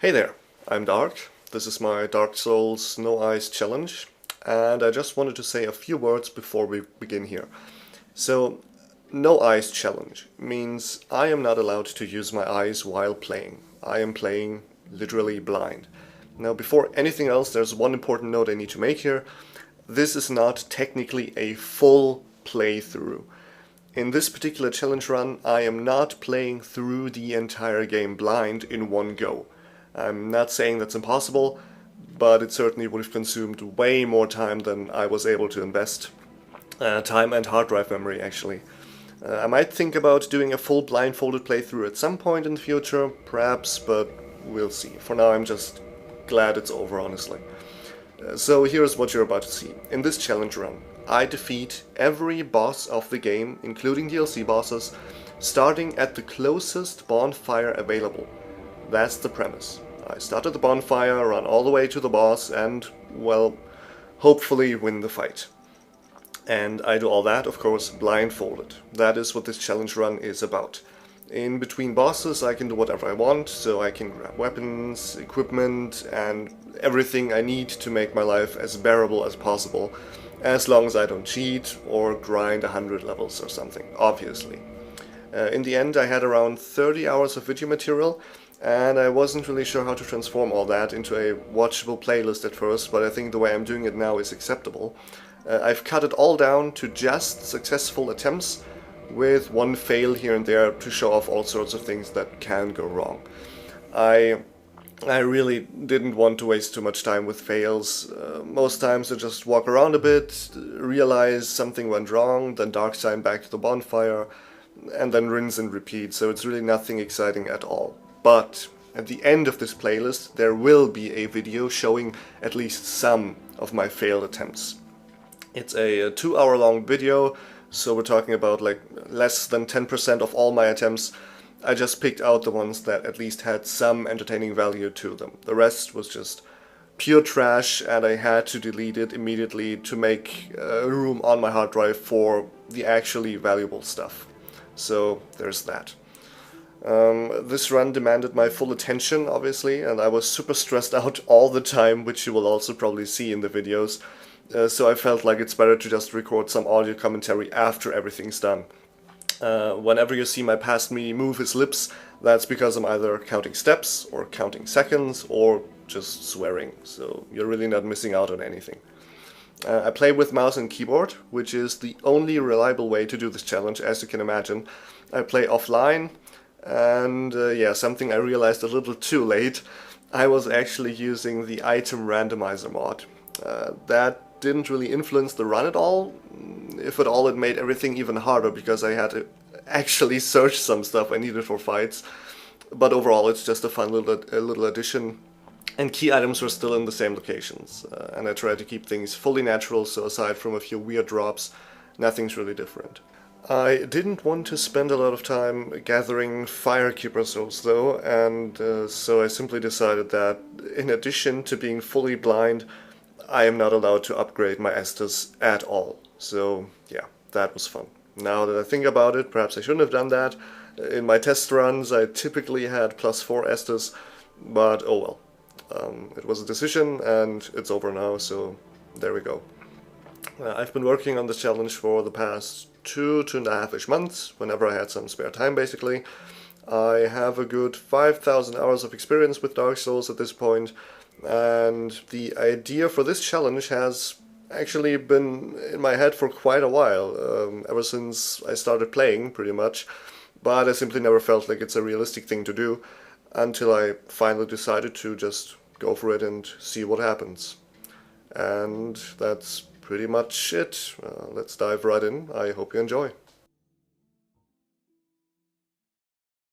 Hey there, I'm Dark. This is my Dark Souls No Eyes challenge, and I just wanted to say a few words before we begin here. So, No Eyes challenge means I am not allowed to use my eyes while playing. I am playing literally blind. Now, before anything else, there's one important note I need to make here. This is not technically a full playthrough. In this particular challenge run, I am not playing through the entire game blind in one go. I'm not saying that's impossible, but it certainly would have consumed way more time than I was able to invest. Time and hard drive memory, actually. I might think about doing a full blindfolded playthrough at some point in the future, perhaps, but we'll see. For now, I'm just glad it's over, honestly. So here's what you're about to see. In this challenge run, I defeat every boss of the game, including DLC bosses, starting at the closest bonfire available. That's the premise. I start at the bonfire, run all the way to the boss, and, well, hopefully win the fight. And I do all that, of course, blindfolded. That is what this challenge run is about. In between bosses I can do whatever I want, so I can grab weapons, equipment, and everything I need to make my life as bearable as possible, as long as I don't cheat or grind 100 levels or something, obviously. In the end I had around 30 hours of video material, and I wasn't really sure how to transform all that into a watchable playlist at first, but I think the way I'm doing it now is acceptable. I've cut it all down to just successful attempts, with one fail here and there to show off all sorts of things that can go wrong. I really didn't want to waste too much time with fails. Most times I just walk around a bit, realize something went wrong, then dark sign back to the bonfire, and then rinse and repeat, so it's really nothing exciting at all. But at the end of this playlist there will be a video showing at least some of my failed attempts. It's a 2-hour long video, so we're talking about like less than 10% of all my attempts. I just picked out the ones that at least had some entertaining value to them. The rest was just pure trash, and I had to delete it immediately to make room on my hard drive for the actually valuable stuff. So there's that. This run demanded my full attention, obviously, and I was super stressed out all the time, which you will also probably see in the videos. So I felt like it's better to just record some audio commentary after everything's done. Whenever you see my past me move his lips, that's because I'm either counting steps, or counting seconds, or just swearing, so you're really not missing out on anything. I play with mouse and keyboard, which is the only reliable way to do this challenge, as you can imagine. I play offline, and yeah, something I realized a little too late, I was actually using the item randomizer mod. That didn't really influence the run at all. If at all, it made everything even harder because I had to actually search some stuff I needed for fights. But overall it's just a fun little addition, and key items were still in the same locations. And I tried to keep things fully natural, so aside from a few weird drops, nothing's really different. I didn't want to spend a lot of time gathering Firekeeper souls though, and so I simply decided that in addition to being fully blind, I am not allowed to upgrade my Estus at all. So yeah, that was fun. Now that I think about it, perhaps I shouldn't have done that. In my test runs I typically had +4 Estus, but oh well. It was a decision and it's over now, so there we go. I've been working on this challenge for the past 2.5-ish months, whenever I had some spare time basically. I have a good 5,000 hours of experience with Dark Souls at this point, and the idea for this challenge has actually been in my head for quite a while, ever since I started playing, pretty much, but I simply never felt like it's a realistic thing to do, until I finally decided to just go for it and see what happens. And that's pretty much it. Let's dive right in. I hope you enjoy.